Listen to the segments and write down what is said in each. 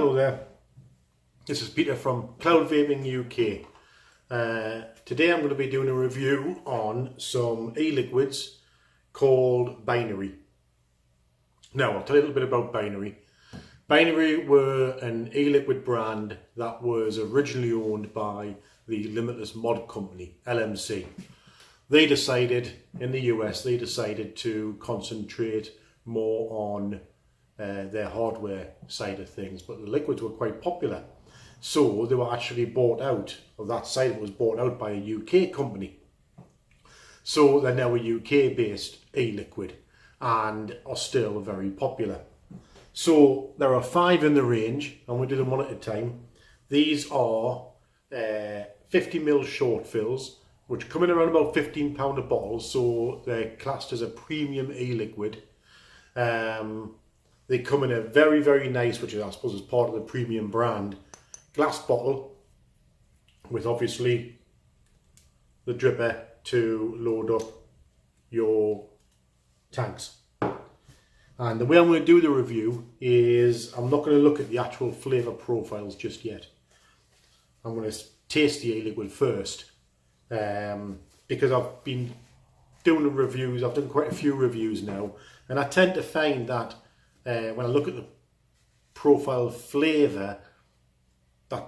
Hello there, this is Peter from Cloudvapinguk. Today I'm going to be doing a review on some e-liquids called Binary. Now I'll tell you a little bit about Binary. Binary were an e-liquid brand that was originally owned by the Limitless Mod Company, LMC. They decided, in the US, to concentrate more on their hardware side of things, but the liquids were quite popular. So they were actually bought out, or that side was bought out by a UK company. So they're now a UK based e-liquid and are still very popular. So there are 5 in the range and we do them one at a time. These are 50ml short fills, which come in around about £15 a bottle, so they're classed as a premium e-liquid. They come in a very, very nice, which I suppose is part of the premium brand, glass bottle with obviously the dripper to load up your tanks. And the way I'm going to do the review is I'm not going to look at the actual flavour profiles just yet. I'm going to taste the e-liquid first, because I've been doing the reviews. I've done quite a few reviews now, and I tend to find that when I look at the profile flavour, that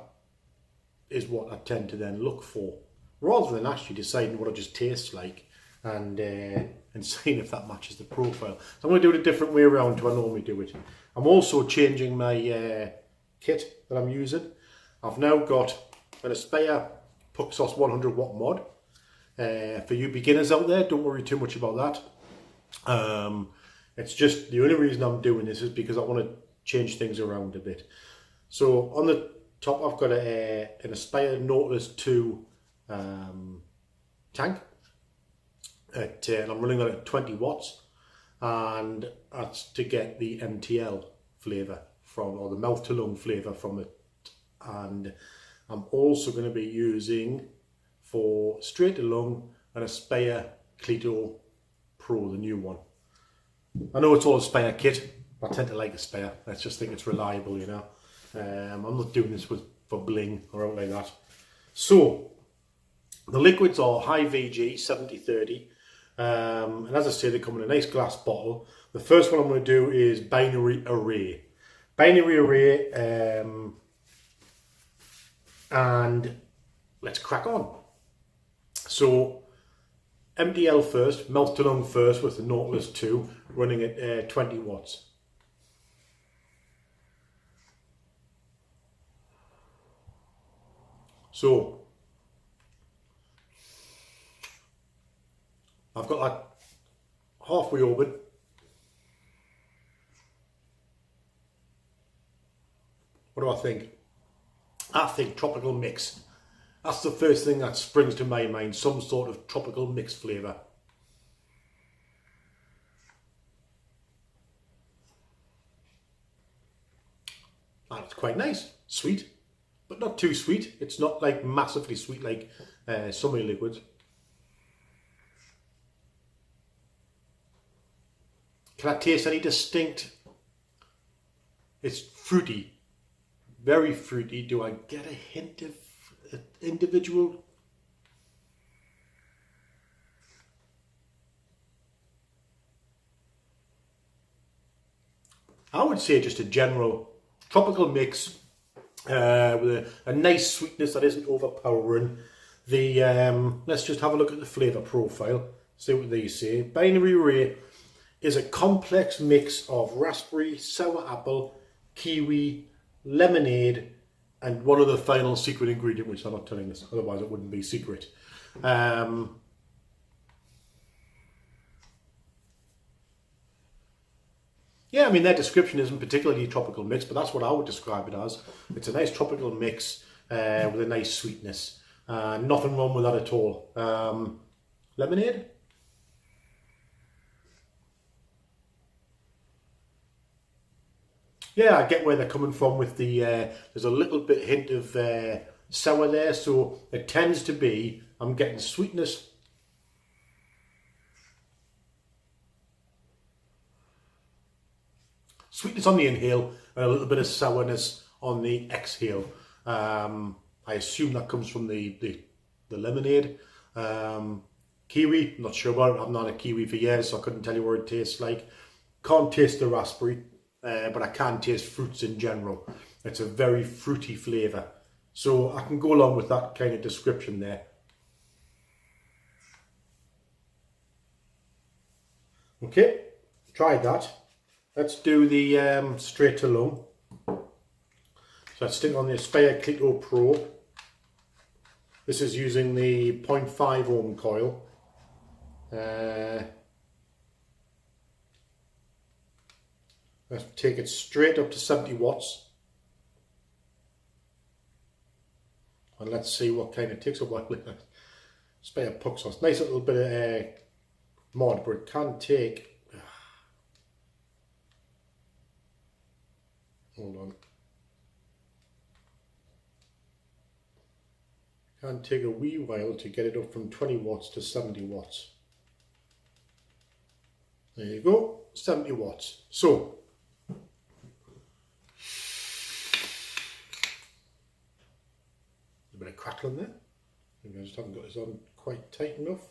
is what I tend to then look for, rather than actually deciding what it just tastes like and seeing if that matches the profile. So I'm going to do it a different way around to I normally do it. I'm also changing my kit that I'm using. I've now got an Aspire Puxos 100 watt mod. For you beginners out there, don't worry too much about that. It's just the only reason I'm doing this is because I want to change things around a bit. So on the top I've got an Aspire Nautilus 2 tank, and I'm running that at 20 watts, and that's to get the MTL flavour from, or the mouth to lung flavour from it. And I'm also going to be using, for straight to lung, an Aspire Clito Pro, the new one. I know it's all Aspire kit, but I tend to like Aspire. I just think it's reliable, you know. I'm not doing this for bling or out like that. So the liquids are high VG 7030, and as I say, they come in a nice glass bottle. The first one I'm going to do is Binary Array. Binary Array, and let's crack on. So MTL first, mouth to lung first with the Nautilus 2, running at 20 watts. So I've got that halfway open. What do I think? I think tropical mix. That's the first thing that springs to my mind, some sort of tropical mix flavour. And it's quite nice, sweet, but not too sweet. It's not like massively sweet like some liquids. Can I taste any distinct? It's fruity, very fruity. Do I get a hint of individual? I would say just a general tropical mix with a nice sweetness that isn't overpowering. Let's just have a look at the flavour profile, see what they say. Binary Array is a complex mix of raspberry, sour apple, kiwi, lemonade, and one of the final secret ingredient, which I'm not telling us, otherwise it wouldn't be secret. Yeah, I mean, their description isn't particularly a tropical mix, but that's what I would describe it as. It's a nice tropical mix with a nice sweetness. Nothing wrong with that at all. Lemonade? Yeah, I get where they're coming from with the, there's a little bit hint of sour there, so it tends to be, I'm getting sweetness. Sweetness on the inhale and a little bit of sourness on the exhale. I assume that comes from the lemonade. Kiwi, not sure about it. I've not had a kiwi for years, so I couldn't tell you what it tastes like. Can't taste the raspberry, but I can taste fruits in general. It's a very fruity flavour. So I can go along with that kind of description there. Okay, tried that. Let's do the straight to lung. So let's stick on the Aspire Clito Pro. This is using the 0.5 ohm coil. Let's take it straight up to 70 watts. And let's see what kind of takes a while. Spare pucks on. Nice little bit of mod, but it can take. Hold on. Can take a wee while to get it up from 20 watts to 70 watts. There you go, 70 watts. So a bit of crackling there. I just haven't got this on quite tight enough.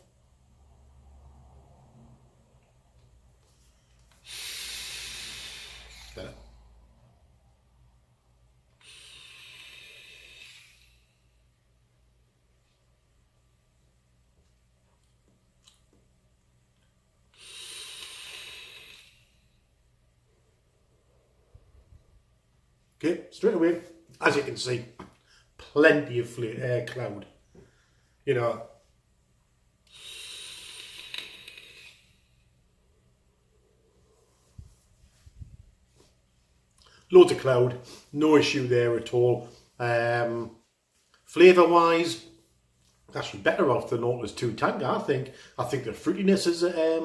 There. Okay, straight away, as you can see, plenty of cloud. You know, loads of cloud, no issue there at all. Flavour wise, actually better off the Nautilus 2 tank, I think. I think the fruitiness is a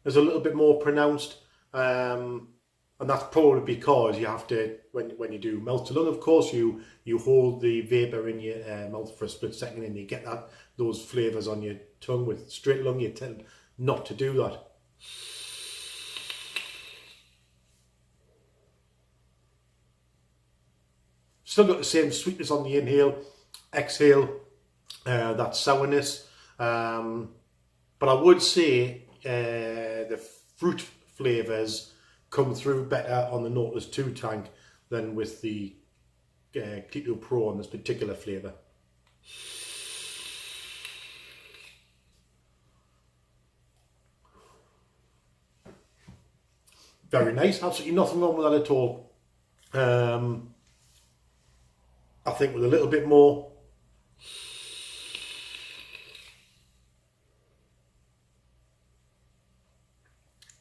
little bit more pronounced. And that's probably because you have to, when you do melt to lung, of course, you hold the vapour in your mouth for a split second and you get those flavours on your tongue. With straight lung, you tend not to do that. Still got the same sweetness on the inhale, exhale, that sourness. But I would say the fruit flavours come through better on the Nautilus 2 tank than with the Clito Pro on this particular flavour. Very nice, absolutely nothing wrong with that at all. I think with a little bit more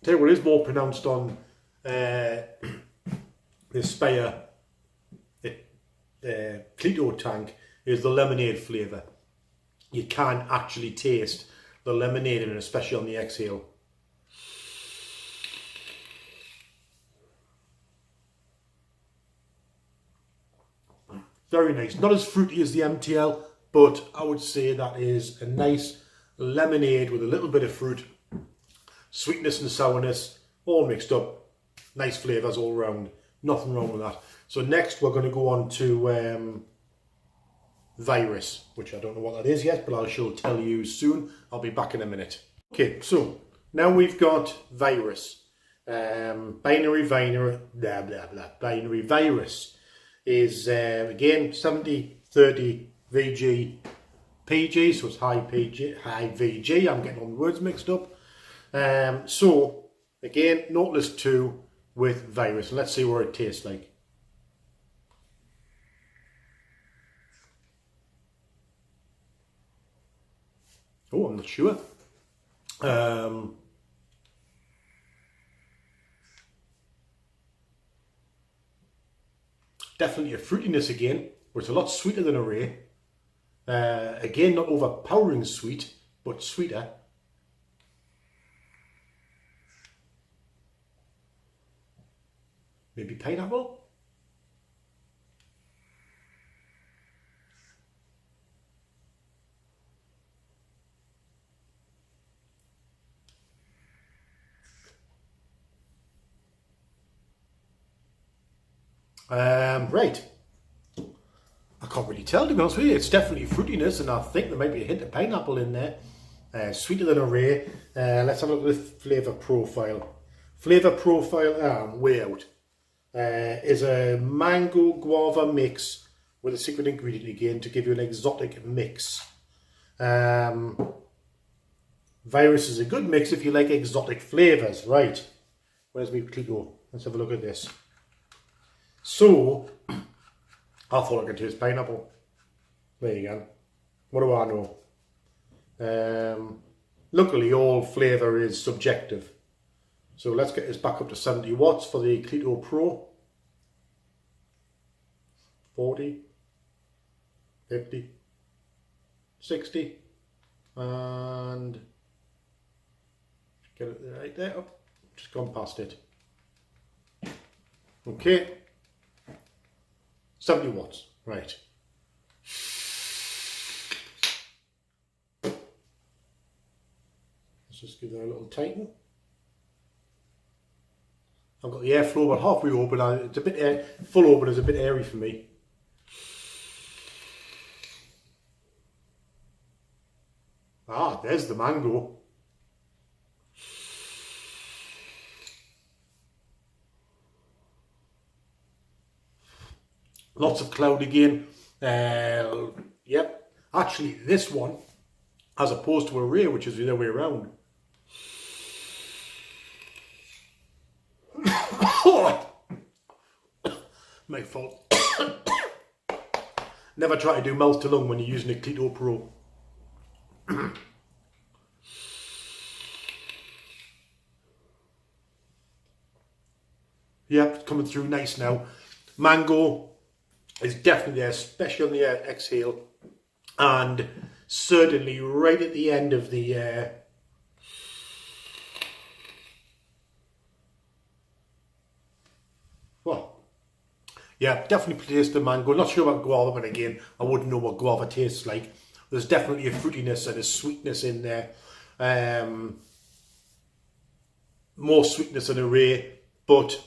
tell you what is more pronounced on the Aspire Clito tank is the lemonade flavour. You can actually taste the lemonade in it, especially on the exhale. Very nice. Not as fruity as the MTL, but I would say that is a nice lemonade with a little bit of fruit, sweetness and sourness, all mixed up. Nice flavours all around. Nothing wrong with that. So next we're going to go on to Virus, which I don't know what that is yet, but I shall tell you soon. I'll be back in a minute. Okay, so now we've got Virus. Binary Virus is again 70-30 VG PG, so it's high PG, high VG. I'm getting all the words mixed up. So again, Nautilus 2 with Virus. Let's see what it tastes like. Oh, I'm not sure. Definitely a fruitiness again, but it's a lot sweeter than Array. Again, not overpowering sweet, but sweeter. Maybe pineapple? Right. I can't really tell, to be honest with you. It's definitely fruitiness, and I think there might be a hint of pineapple in there. Sweeter than a ray. Let's have a look at the flavour profile. Flavour profile, I'm way out. Is a mango guava mix with a secret ingredient again to give you an exotic mix. Virus is a good mix if you like exotic flavours. Right. Where's my Clito? Let's have a look at this. So, I thought I could taste pineapple. There you go. What do I know? Luckily, all flavour is subjective. So let's get this back up to 70 watts for the Clito Pro. 40, 50, 60, and get it right there. Oh, just gone past it. Okay. 70 watts, right. Let's just give that a little tighten. I've got the airflow about halfway open. It's a bit full open is a bit airy for me. Ah, there's the mango. Lots of cloud again. Yep. Actually, this one, as opposed to a ray, which is the other way around. My fault. Never try to do mouth to lung when you're using a Clito Pro. Yep, coming through nice now. Mango is definitely there, especially on the exhale, and certainly right at the end of the well, yeah, definitely taste the mango. Not sure about guava, but again, I wouldn't know what guava tastes like. There's definitely a fruitiness and a sweetness in there. More sweetness than a ray, but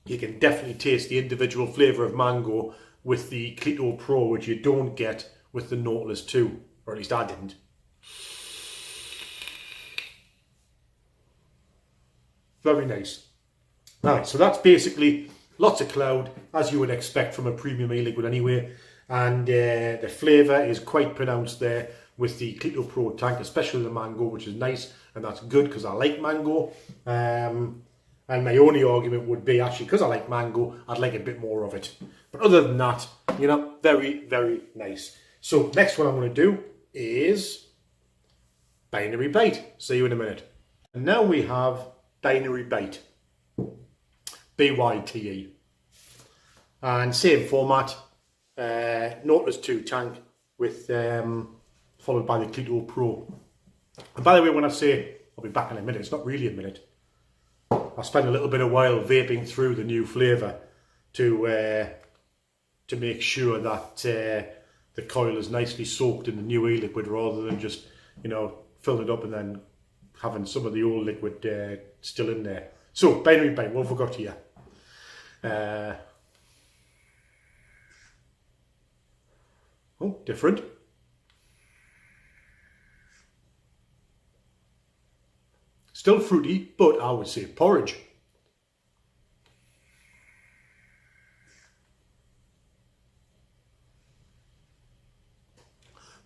you can definitely taste the individual flavour of mango with the Clito Pro, which you don't get with the Nautilus 2, or at least I didn't. Very nice. Alright, so that's basically lots of cloud, as you would expect from a premium e-liquid anyway, and the flavour is quite pronounced there with the Clito Pro tank, especially the mango, which is nice, and that's good because I like mango. And my only argument would be, actually, because I like mango, I'd like a bit more of it. But other than that, you know, very, very nice. So next one I'm going to do is Binary Bite. See you in a minute. And now we have Binary Bite. BYTE. And same format. Nautilus 2 tank with followed by the Clito Pro. And by the way, when I say I'll be back in a minute, it's not really a minute. I spent a little bit of while vaping through the new flavour to make sure that the coil is nicely soaked in the new e-liquid, rather than just, you know, filling it up and then having some of the old liquid still in there. So, Binary Bite, what have we got here? Oh, different. Still fruity, but I would say porridge.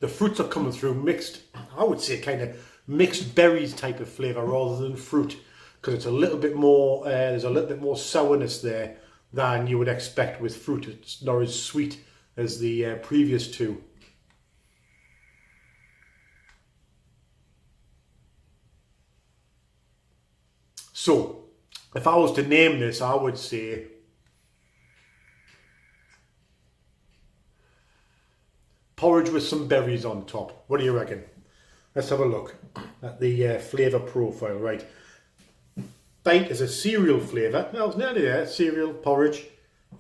The fruits are coming through mixed, I would say kind of mixed berries type of flavour rather than fruit, because it's a little bit more, there's a little bit more sourness there than you would expect with fruit. It's not as sweet as the previous two. So, if I was to name this, I would say porridge with some berries on top. What do you reckon? Let's have a look at the flavour profile. Right, Bite is a cereal flavour. No, it's nearly there. Cereal, porridge,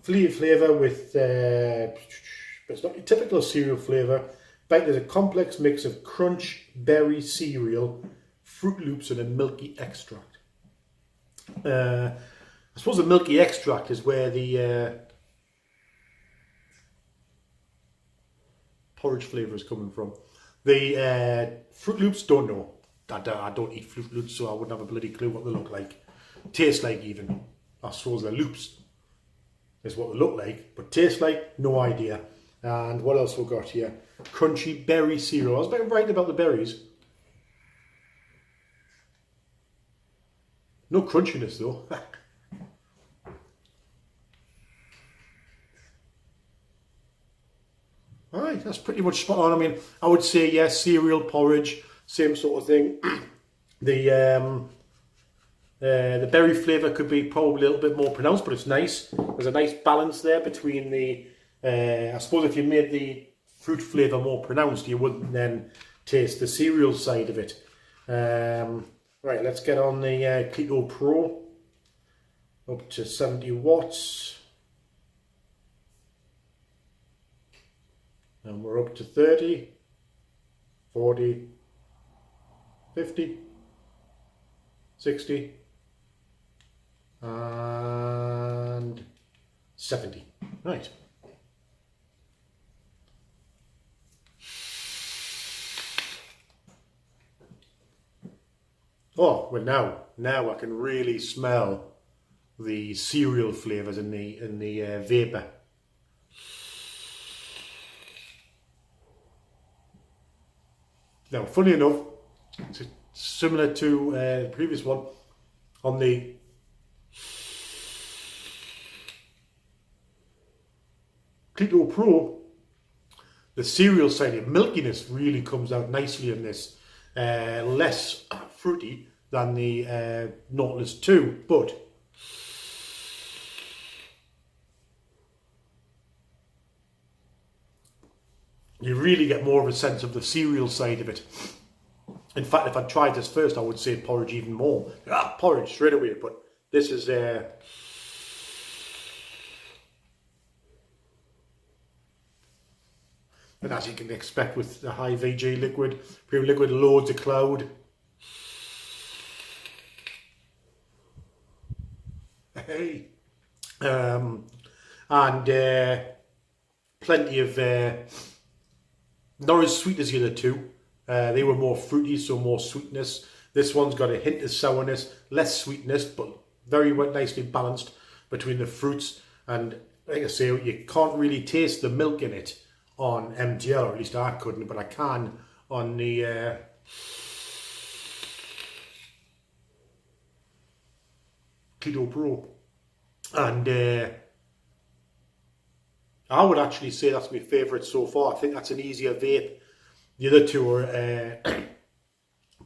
flavour with, but it's not your typical cereal flavour. Bite is a complex mix of crunch, berry, cereal, Fruit Loops, and a milky extract. I suppose the milky extract is where the porridge flavour is coming from. The Fruit Loops, don't know. I don't eat Fruit Loops, so I wouldn't have a bloody clue what they look like. Taste like even. I suppose they're loops is what they look like, but taste like, no idea. And what else we got here? Crunchy berry cereal. I was a bit right about the berries. No crunchiness though. Alright, that's pretty much spot on. I mean, I would say, yes, cereal, porridge, same sort of thing. The berry flavour could be probably a little bit more pronounced, but it's nice. There's a nice balance there between the... I suppose if you made the fruit flavour more pronounced, you wouldn't then taste the cereal side of it. Right, let's get on the Keto Pro. Up to 70 watts. And we're up to 30, 40, 50, 60, and 70. Right. Oh, well now I can really smell the cereal flavours in the vapour. Now, funny enough, it's similar to the previous one. On the Keto Pro, the cereal side, the milkiness really comes out nicely in this. Less fruity than the Nautilus 2, but you really get more of a sense of the cereal side of it. In fact, if I tried this first, I would say porridge even more. Porridge straight away, but this is and as you can expect with the high VG liquid, premium liquid, loads of cloud. Hey. And plenty of not as sweet as the other two. They were more fruity, so more sweetness. This one's got a hint of sourness, less sweetness, but very nicely balanced between the fruits. And like I say, you can't really taste the milk in it on MTL, or at least I couldn't, but I can on the Keto Pro. And I would actually say that's my favourite so far. I think that's an easier vape. The other two are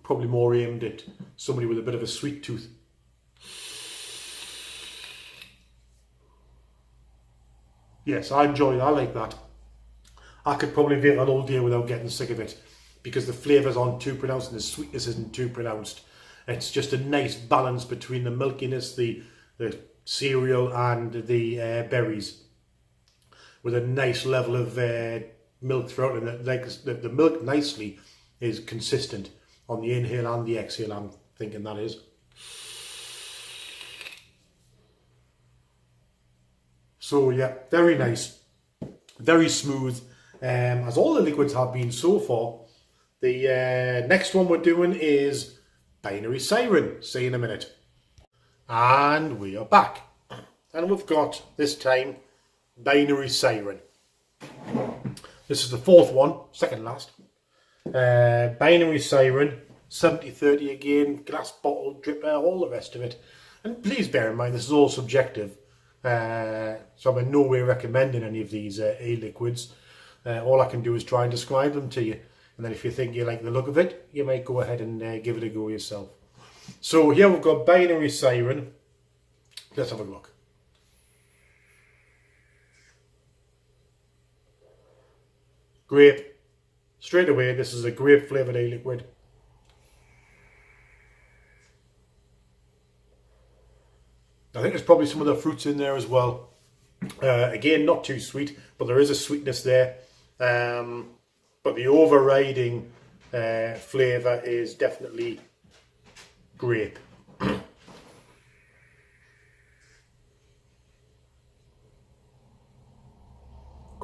probably more aimed at somebody with a bit of a sweet tooth. Yes, I enjoy it. I like that. I could probably vape that all day without getting sick of it, because the flavours aren't too pronounced and the sweetness isn't too pronounced. It's just a nice balance between the milkiness, the cereal and the berries, with a nice level of milk throughout, and the milk nicely is consistent on the inhale and the exhale, I'm thinking that is. So yeah, very nice, very smooth, as all the liquids have been so far. The next one we're doing is Binary Siren. See you in a minute. And we are back, and we've got this time Binary Siren. This is the fourth one, second last. Binary Siren, 70/30 again, glass bottle, dripper, all the rest of it. And please bear in mind, this is all subjective. So I'm in no way recommending any of these e-liquids. All I can do is try and describe them to you. And then if you think you like the look of it, you might go ahead and give it a go yourself. So here we've got Binary Siren. Let's have a look. Grape. Straight away, this is a grape flavoured e-liquid. I think there's probably some of the fruits in there as well. Again, not too sweet, but there is a sweetness there. But the overriding flavour is definitely grape.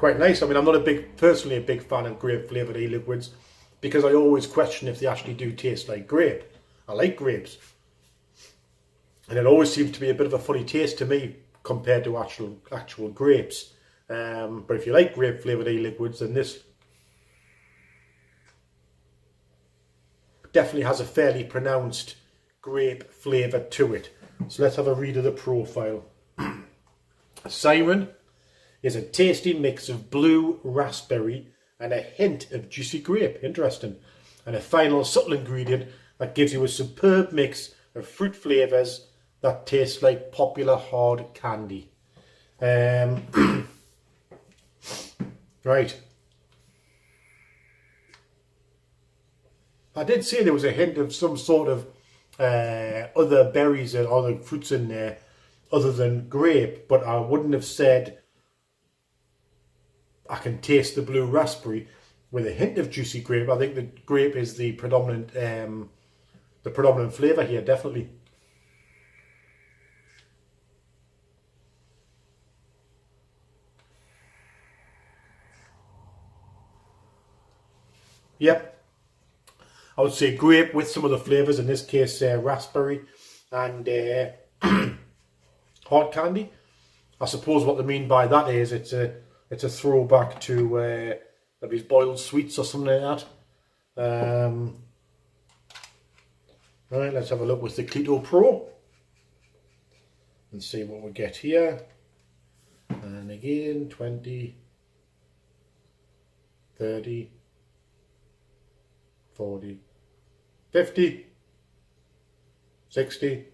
quite nice. I mean, I'm not personally a big fan of grape flavoured e-liquids because I always question if they actually do taste like grape. I like grapes. And it always seems to be a bit of a funny taste to me compared to actual grapes. But if you like grape flavoured e-liquids, then this definitely has a fairly pronounced grape flavour to it. So let's have a read of the profile. Siren is a tasty mix of blue raspberry and a hint of juicy grape. Interesting. And a final subtle ingredient that gives you a superb mix of fruit flavours that taste like popular hard candy. Right. I did say there was a hint of some sort of other berries and other fruits in there other than grape, but I wouldn't have said I can taste the blue raspberry with a hint of juicy grape. I think the grape is the predominant flavour here, definitely. Yep. I would say grape with some of the flavours, in this case raspberry and hard candy. I suppose what they mean by that is it's a throwback to maybe boiled sweets or something like that. Right, let's have a look with the Cleto Pro and see what we get here. And again, 20, 30, 40, 50, 60,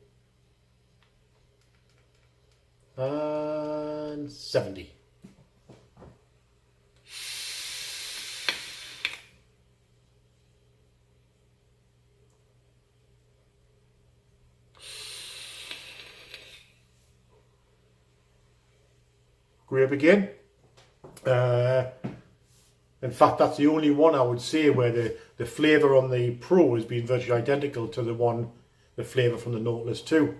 and 70. Grape again. In fact, that's the only one I would say where the flavour on the Pro has been virtually identical to the flavour from the Nautilus 2.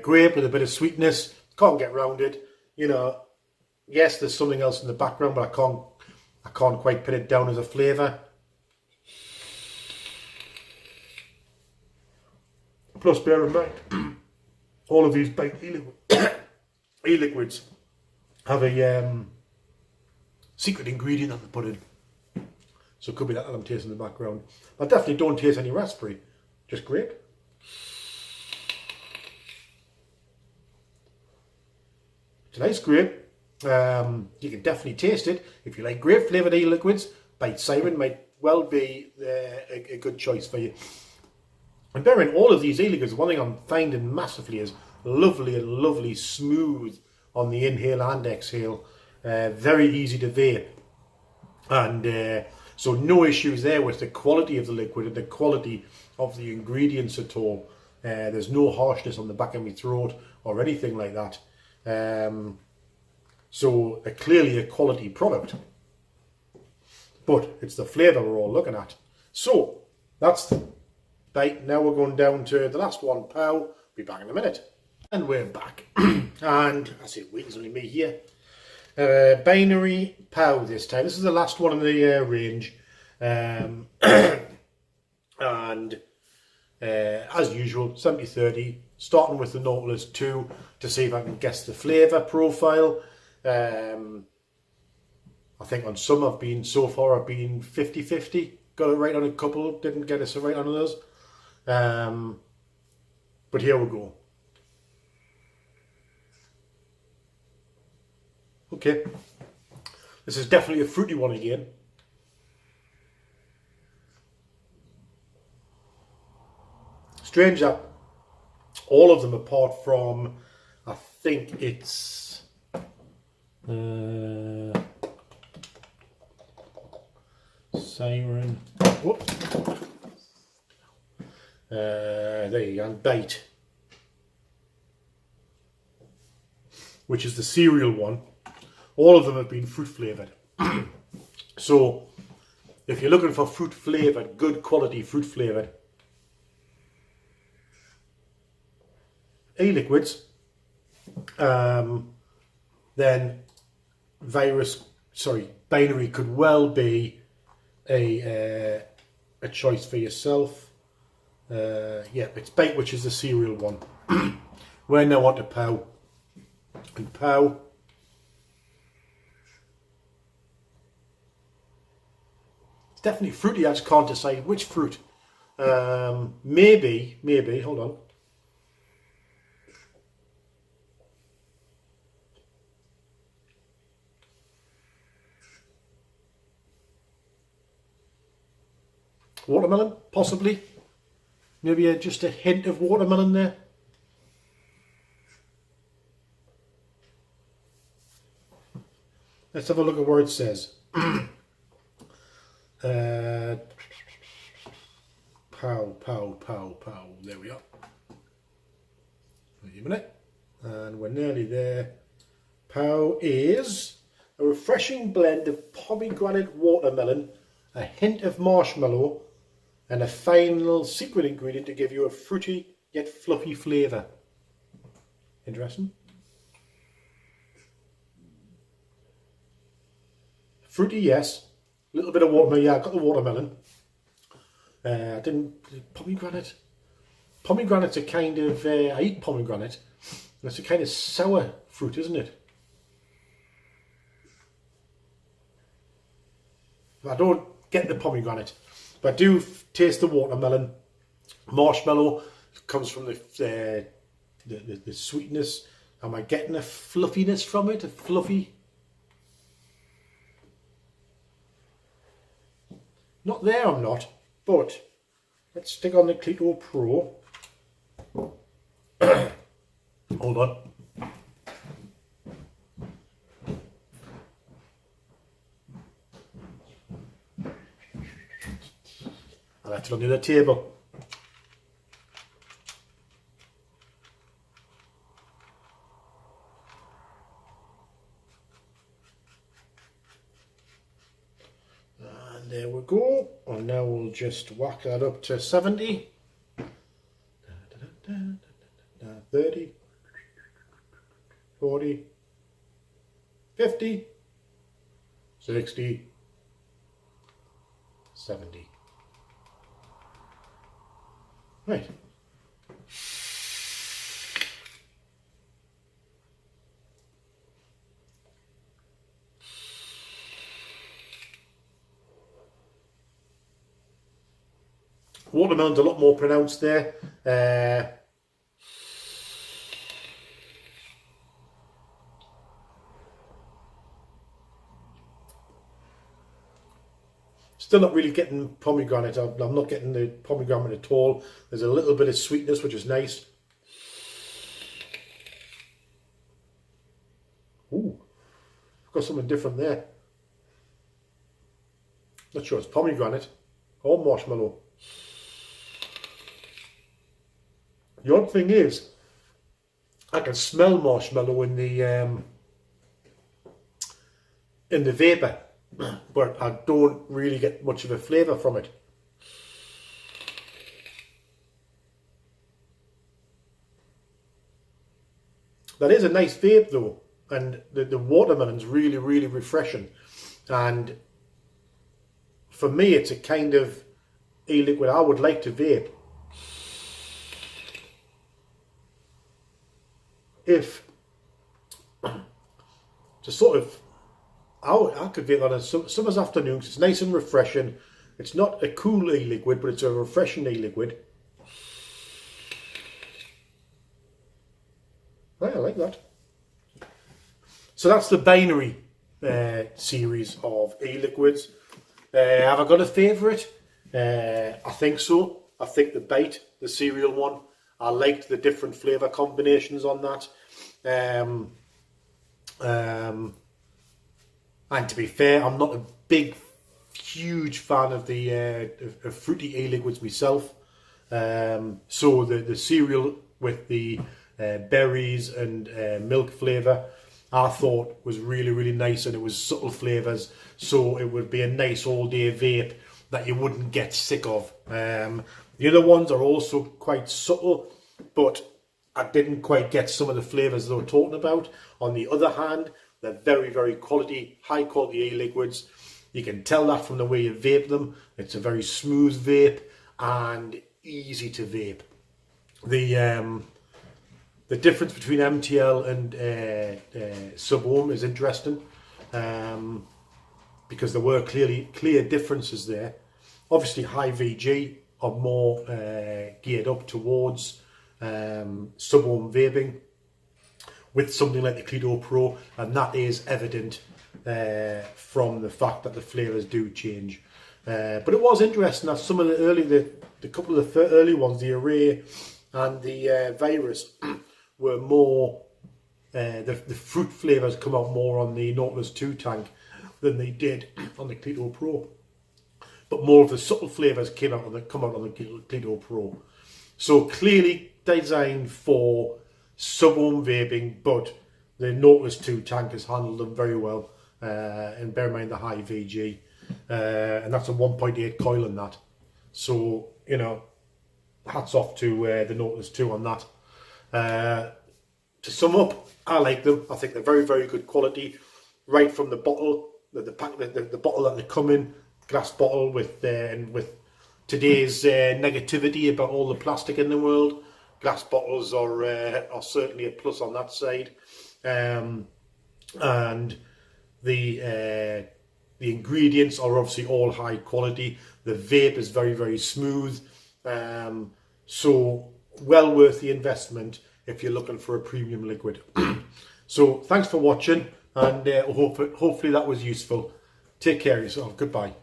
Grape with a bit of sweetness, can't get round it. You know, yes, there's something else in the background, but I can't quite pin it down as a flavour. Plus, bear in mind, all of these baked e-liquids have a secret ingredient that they put in. So it could be that I'm tasting in the background. I definitely don't taste any raspberry, just grape. It's a nice grape. You can definitely taste it. If you like grape flavoured e-liquids, Bite Siren might well be a good choice for you. And bearing all of these e-liquids, one thing I'm finding massively is lovely smooth on the inhale and exhale. Very easy to vape. And so no issues there with the quality of the liquid and the quality of the ingredients at all. There's no harshness on the back of my throat or anything like that. So clearly a quality product. But it's the flavour we're all looking at. So that's right. Now we're going down to the last one. Pow. Be back in a minute. And we're back. And I say wait, it's only me here. Binary Pow this time. This is the last one in the range. And as usual, 70-30, starting with the Nautilus 2 to see if I can guess the flavour profile. I think on some I've been 50-50. Got it right on a couple, didn't get it right on others. But here we go. Okay, this is definitely a fruity one again. Strange that all of them, apart from, I think it's Siren. Whoops. There you go, and Bait, which is the cereal one. All of them have been fruit flavoured. So if you're looking for fruit flavoured, good quality fruit flavoured, e-liquids, then binary could well be a choice for yourself. Yeah, it's bait, which is the cereal one. We're now on to pow. And pow, it's definitely fruity. I just can't decide which fruit. Maybe, hold on. Watermelon, possibly. Maybe just a hint of watermelon there. Let's have a look at where it says. Pow, pow, pow, pow. There we are. Wait a minute. And we're nearly there. Pow is a refreshing blend of pomegranate watermelon, a hint of marshmallow, and a final secret ingredient to give you a fruity yet fluffy flavour. Interesting. Fruity, yes. A little bit of watermelon. Yeah, I got the watermelon. I didn't. Pomegranate. Pomegranate's a kind of. I eat pomegranate. It's a kind of sour fruit, isn't it? I don't get the pomegranate, but I do taste the watermelon. Marshmallow comes from the sweetness. Am I getting a fluffiness from it? A fluffy? Not there, I'm not. But let's stick on the Clito Pro. Hold on. I left it on the other table. And there we go. And now we'll just whack that up to 70. 30. 40. 50. 60. 70. Right. Watermelon's a lot more pronounced there. Still not really getting pomegranate. I'm not getting the pomegranate at all. There's a little bit of sweetness, which is nice. Ooh, got something different there. Not sure it's pomegranate or marshmallow. The odd thing is, I can smell marshmallow in the vapour, but I don't really get much of a flavour from it. That is a nice vape though, and the watermelon's really, really refreshing. And for me, it's a kind of e-liquid I would like to vape. If to sort of, I could vape on a summer's afternoon. It's nice and refreshing. It's not a cool e-liquid, but it's a refreshing e-liquid. I like that. So that's the binary series of e-liquids. Have I got a favourite? I think so. I think the bait, the cereal one. I liked the different flavour combinations on that. And to be fair, I'm not a big, huge fan of the of fruity e-liquids myself. So the cereal with the berries and milk flavour, I thought was really, really nice, and it was subtle flavours. So it would be a nice all-day vape that you wouldn't get sick of. The other ones are also quite subtle, but I didn't quite get some of the flavours they were talking about. On the other hand, they're very, very high quality e-liquids. You can tell that from the way you vape them. It's a very smooth vape and easy to vape. The difference between MTL and Sub-Ohm is interesting, because there were clear differences there. Obviously, high VG are more geared up towards Sub-Ohm vaping with something like the Cledo Pro, and that is evident from the fact that the flavours do change. But it was interesting that some of the couple of the early ones, the Array and the Virus, were more, the fruit flavours come out more on the Nautilus 2 tank than they did on the Cledo Pro. But more of the subtle flavours come out on the Cledo Pro. So clearly designed for Sub-Ohm vaping, but the Nautilus 2 tank has handled them very well. And bear in mind the high VG, and that's a 1.8 coil in that. So, you know, hats off to the Nautilus 2 on that. To sum up, I like them. I think they're very, very good quality, right from the bottle, the bottle that they come in, glass bottle with today's negativity about all the plastic in the world. Glass bottles are certainly a plus on that side, and the ingredients are obviously all high quality. The vape is very, very smooth, so well worth the investment if you're looking for a premium liquid. So thanks for watching, and hopefully that was useful. Take care of yourself. Goodbye.